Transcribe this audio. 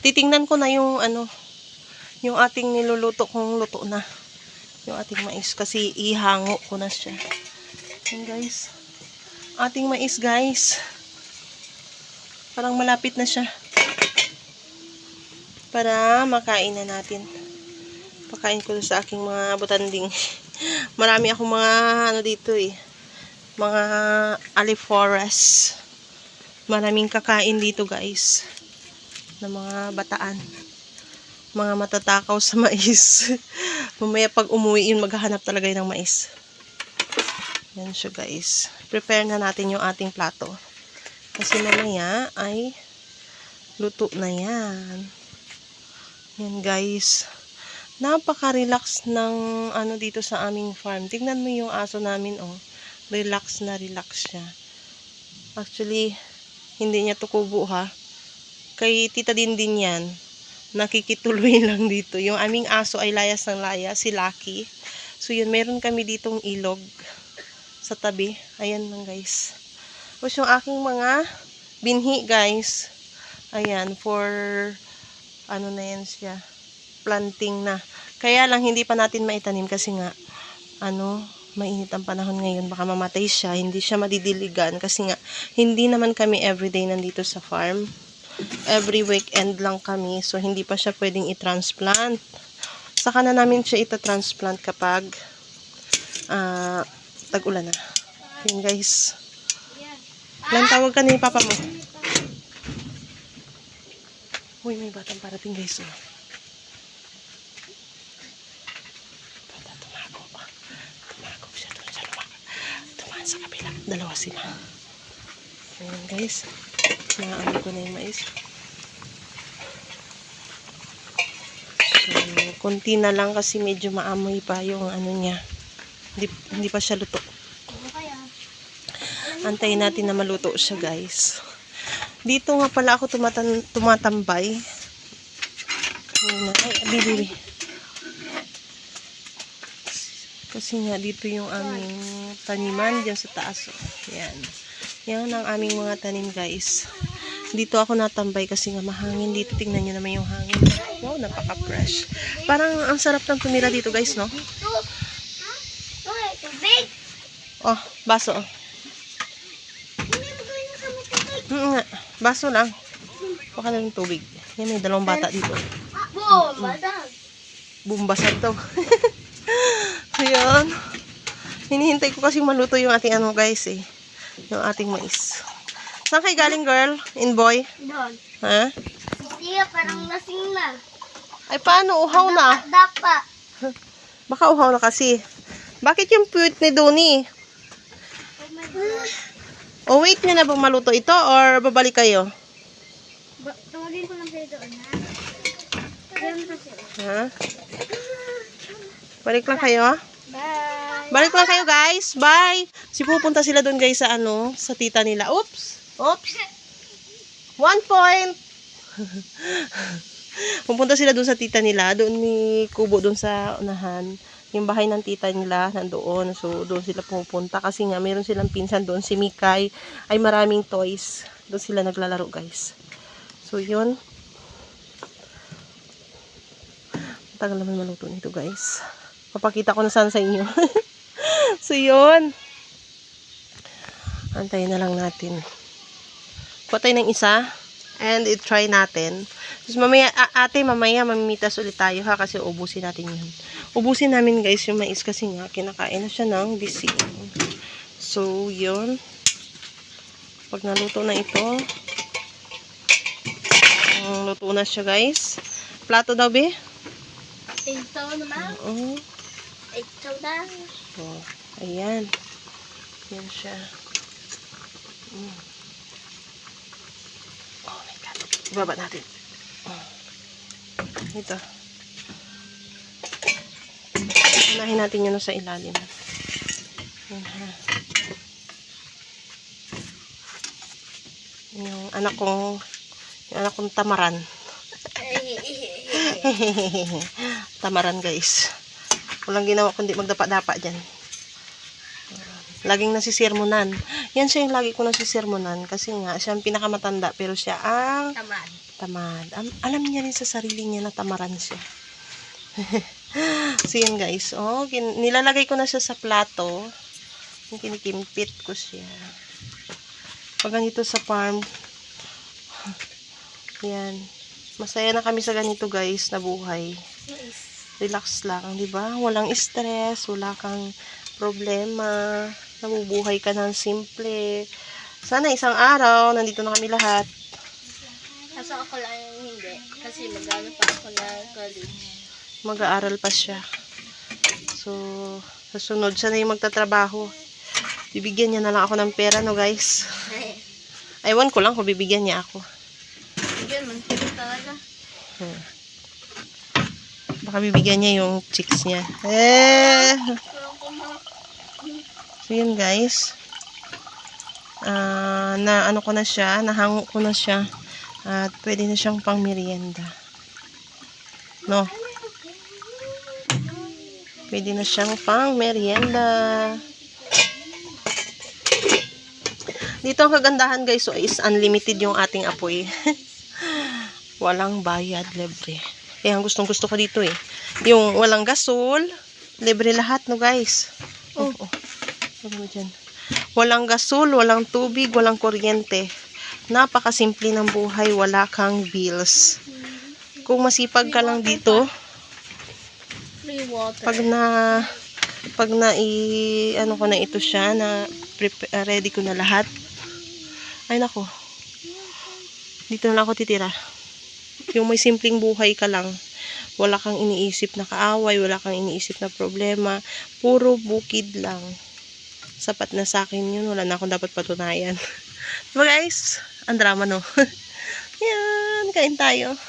titingnan ko na yung yung ating niluluto kung luto na. Yung ating mais kasi ihango ko na siya. Yan guys. Ating mais guys. Parang malapit na siya. Para makain na natin. Pakain ko sa aking mga butanding. Marami akong mga dito mga aliforas. Maraming kakain dito guys. Na mga bataan. Mga matatakaw sa mais. Mamaya pag umuwi yun, maghahanap talaga yun ng mais. Yan siya guys. Prepare na natin yung ating plato. Kasi mamaya ay luto na yan. Yan guys. Napaka-relax ng dito sa aming farm. Tingnan mo yung aso namin Relax na relax siya. Actually, hindi niya tukubo ha. Kay tita din yan. Nakikituloy lang dito. Yung aming aso ay layas ng layas, si Lucky. So yun, meron kami ditong ilog sa tabi. Ayan lang guys. Tapos yung aking mga binhi guys. Ayan, for na yan siya. Planting na. Kaya lang hindi pa natin maitanim kasi nga mainit ang panahon ngayon. Baka mamatay siya. Hindi siya madidiligan kasi nga hindi naman kami everyday nandito sa farm. Every weekend lang kami. So, hindi pa siya pwedeng i-transplant. Saka na namin siya ita-transplant kapag tag-ulan na. Yun guys. Ilan tawag ka ni papa mo? Uy, may batang parating guys. Bata, tumago siya doon sa lumaga. Tumaan sa kabila. Dalawa sila. Ayan guys. Naano ko na yung mais. So, konti na lang kasi medyo maamoy pa yung niya. Hindi pa siya luto. Antayin natin na maluto siya guys. Dito nga pala ako tumatambay. Ay, bibi. Kasi nga dito yung aming taniman dyan sa taas. Yan. Yan ang aming mga tanim guys. Dito ako natambay kasi nga mahangin dito. Tingnan nyo naman yung hangin. Wow, napaka-fresh. Parang ang sarap ng tumira dito guys, no? Oh, baso. Baso lang. Baka na ng tubig. Yan, may dalawang bata dito. Bumbasad daw. So, yun. Hinihintay ko kasi maluto yung ating guys yung ating mais. Saan kayo galing, girl? In boy? Doon. Ha? Hindi, parang lasing na. Ay, paano? Uhaw na. Dapa. Baka uhaw na kasi. Bakit yung puwit ni Donnie? O, wait nyo na bang maluto ito or babalik kayo? Tawagin ko lang kayo doon, ha? Diyan kasi. Ha? Balik lang kayo? Bye. Balik lang kayo, guys. Bye. Pupunta sila doon, guys, sa sa tita nila. Oops. Oops. 1 point. Pupunta sila doon sa tita nila. Doon ni Kubo, doon sa unahan. Yung bahay ng tita nila, nandoon. So, doon sila pupunta. Kasi nga, mayroon silang pinsan doon. Si Mikay. Ay maraming toys. Doon sila naglalaro, guys. So, yun. Tagal naman maluto nito, guys. Papakita ko na saan sa inyo. So, yun. Antayin na lang natin. Kuha tayo ng isa. And i-try natin. Tapos mamaya, mamaya mamimitas ulit tayo ha. Kasi ubusin natin yun. Ubusin namin guys yung mais kasi nga kinakain na siya ng bisig. So, yun. Pag naluto na ito. Luto na siya guys. Plato daw be? Ito naman. Oo. Ito na. Oh, ayan. Yan siya. Oh my God. Ibaba natin. Ito. Unahin natin yun sa ilalim. Yan ha. Yung anak kong tamaran. Tamaran guys. Walang ginawa kundi magdapa-dapa dyan. Laging nasisirmonan. Yan siya yung lagi ko nasisirmonan kasi nga, siya ang pinakamatanda pero siya ang Tamad. tamad. Alam niya rin sa sarili niya na tamaran siya. So yun guys, oh, nilalagay ko na siya sa plato. Kinikimpit ko siya. Pag ganito sa farm, yan. Masaya na kami sa ganito guys, na buhay. Relax lang, di ba? Walang stress, wala kang problema. Nabubuhay ka ng simple. Sana isang araw, nandito na kami lahat. Kaso ako lang yung hindi. Kasi mag-ano pa ako ng college. Mag-aaral pa siya. So, sa sunod, siya na yung magtatrabaho. Bibigyan niya na lang ako ng pera, no guys? Aywan ko lang kung bibigyan niya ako. Bigyan man sila talaga. Baka bibigyan niya yung chicks niya. So yun guys. Na ano ko na siya, nahango ko na siya. At pwede na siyang pang merienda. No? Pwede na siyang pang merienda. Dito ang kagandahan guys, so is unlimited yung ating apoy. Walang bayad, libre. Eh, ang gustong gusto ko dito eh. Yung walang gasol, libre lahat no guys. Oh. Ano dyan? Walang gasol, walang tubig, walang kuryente. Napakasimple ng buhay, wala kang bills. Kung masipag ka lang dito, Free water. pag na ano ko na ito siya, na ready ko na lahat. Ay nako. Dito na ako titira. Yung may simpleng buhay ka lang. Wala kang iniisip na kaaway, wala kang iniisip na problema. Puro bukid lang. Sapat na sa akin yun. Wala na akong dapat patunayan. Diba guys? Ang drama no? Yan. Kain tayo.